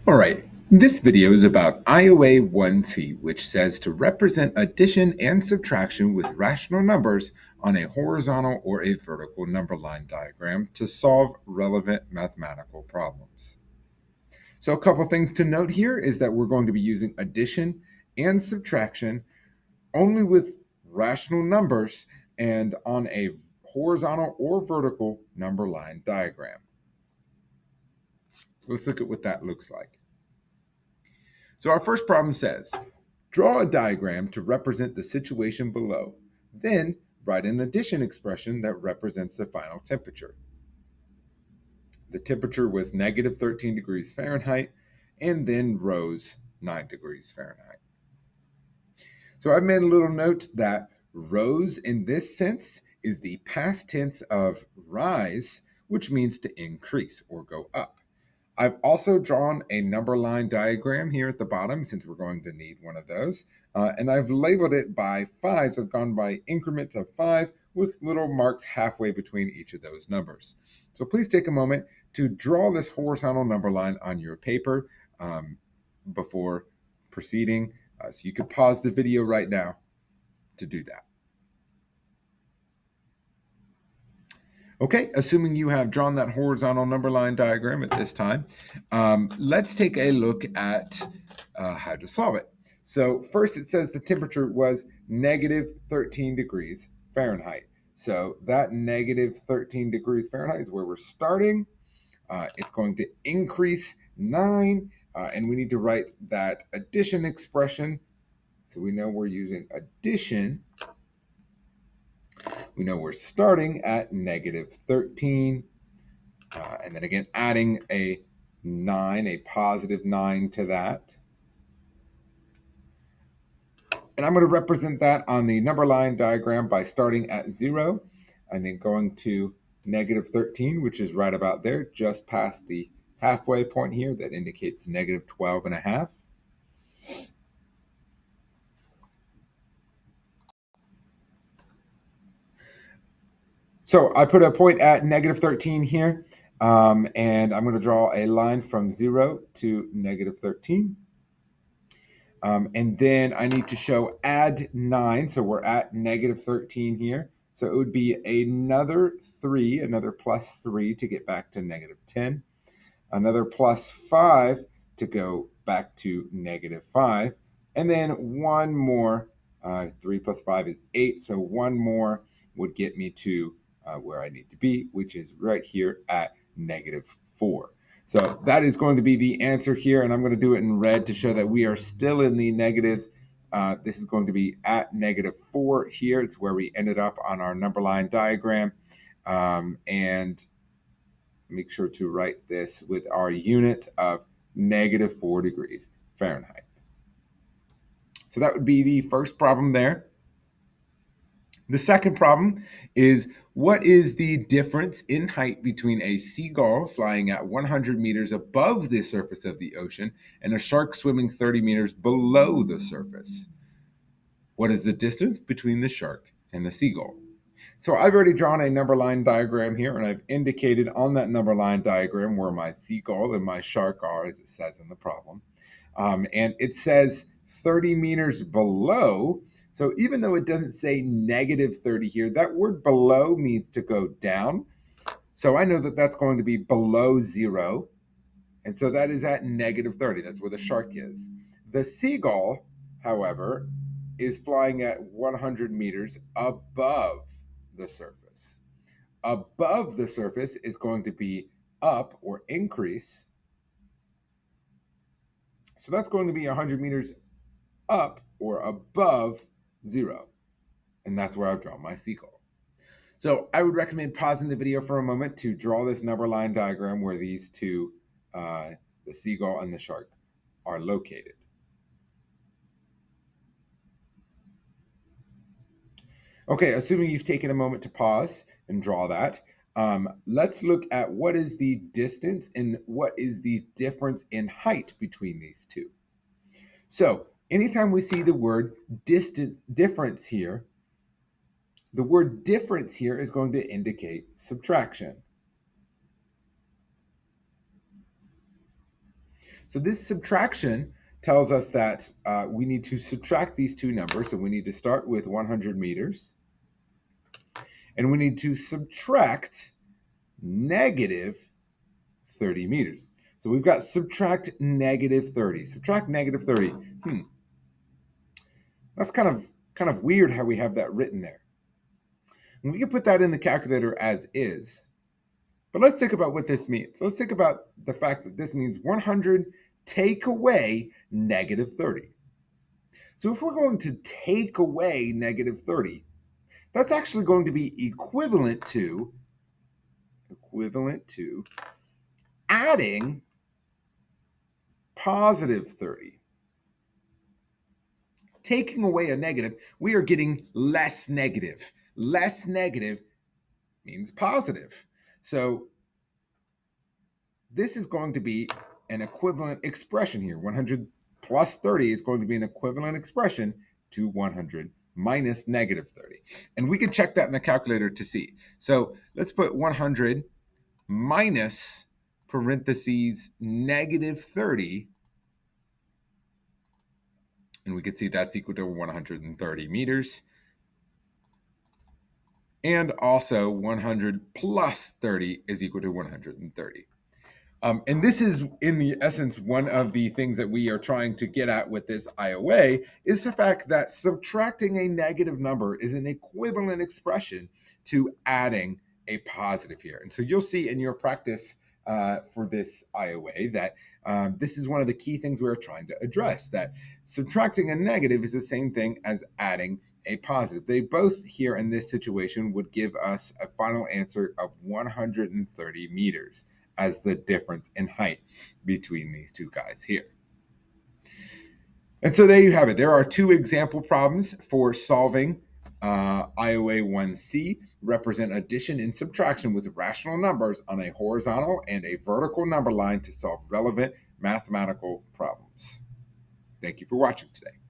All right, this video is about IOA 1C, which says to represent addition and subtraction with rational numbers on a horizontal or a vertical number line diagram to solve relevant mathematical problems. So a couple things to note here is that we're going to be using addition and subtraction only with rational numbers and on a horizontal or vertical number line diagram. Let's look at what that looks like. So our first problem says, draw a diagram to represent the situation below. Then write an addition expression that represents the final temperature. The temperature was negative 13 degrees Fahrenheit and then rose 9 degrees Fahrenheit. So I've made a little note that rose in this sense is the past tense of rise, which means to increase or go up. I've also drawn a number line diagram here at the bottom since we're going to need one of those. And I've labeled it by 5. So I've gone by increments of 5 with little marks halfway between each of those numbers. So please take a moment to draw this horizontal number line on your paper before proceeding. So you can pause the video right now to do that. Okay, assuming you have drawn that horizontal number line diagram at this time, let's take a look at how to solve it. So first it says the temperature was negative 13 degrees Fahrenheit. So that negative 13 degrees Fahrenheit is where we're starting. It's going to increase 9, and we need to write that addition expression. So we know we're using addition. We know we're starting at negative 13, and then again adding a 9, a positive 9 to that. And I'm going to represent that on the number line diagram by starting at 0 and then going to negative 13, which is right about there, just past the halfway point here that indicates negative 12 and a half. So I put a point at negative 13 here, and I'm going to draw a line from 0 to negative 13. And then I need to show add 9, so we're at negative 13 here. So it would be another 3, another plus 3 to get back to negative 10, another plus 5 to go back to negative 5, and then one more. 3 plus 5 is 8, so one more would get me to where I need to be, which is right here at negative 4. So that is going to be the answer here, and I'm going to do it in red to show that we are still in the negatives. This is going to be at negative 4 here. It's where we ended up on our number line diagram. And make sure to write this with our units of negative 4 degrees Fahrenheit. So that would be the first problem there. The second problem is, what is the difference in height between a seagull flying at 100 meters above the surface of the ocean and a shark swimming 30 meters below the surface? What is the distance between the shark and the seagull? So I've already drawn a number line diagram here, and I've indicated on that number line diagram where my seagull and my shark are, as it says in the problem. And it says 30 meters below. So even though it doesn't say negative 30 here, that word below means to go down. So I know that that's going to be below 0. And so that is at negative 30. That's where the shark is. The seagull, however, is flying at 100 meters above the surface. Above the surface is going to be up or increase. So that's going to be 100 meters up or above 0. And that's where I've drawn my seagull. So I would recommend pausing the video for a moment to draw this number line diagram where these two, the seagull and the shark, are located. Okay, assuming you've taken a moment to pause and draw that, let's look at what is the distance and what is the difference in height between these two. So anytime we see the word difference here, the word difference here is going to indicate subtraction. So this subtraction tells us that we need to subtract these two numbers. So we need to start with 100 meters, and we need to subtract negative 30 meters. So we've got subtract negative 30. Subtract negative 30. That's kind of weird how we have that written there. And we can put that in the calculator as is. But let's think about what this means. Let's think about the fact that this means 100 take away negative 30. So if we're going to take away negative 30, that's actually going to be equivalent to adding positive 30. Taking away a negative, we are getting less negative. Less negative means positive. So this is going to be an equivalent expression here. 100 plus 30 is going to be an equivalent expression to 100 minus negative 30. And we can check that in the calculator to see. So let's put 100 minus parentheses negative 30. And we can see that's equal to 130 meters. And also 100 plus 30 is equal to 130. And this is, in the essence, one of the things that we are trying to get at with this IOA is the fact that subtracting a negative number is an equivalent expression to adding a positive here. And so you'll see in your practice for this IOA that this is one of the key things we're trying to address, that subtracting a negative is the same thing as adding a positive. They both here in this situation would give us a final answer of 130 meters as the difference in height between these two guys here. And so there you have it. There are two example problems for solving IOA 1C, represent addition and subtraction with rational numbers on a horizontal and a vertical number line to solve relevant mathematical problems. Thank you for watching today.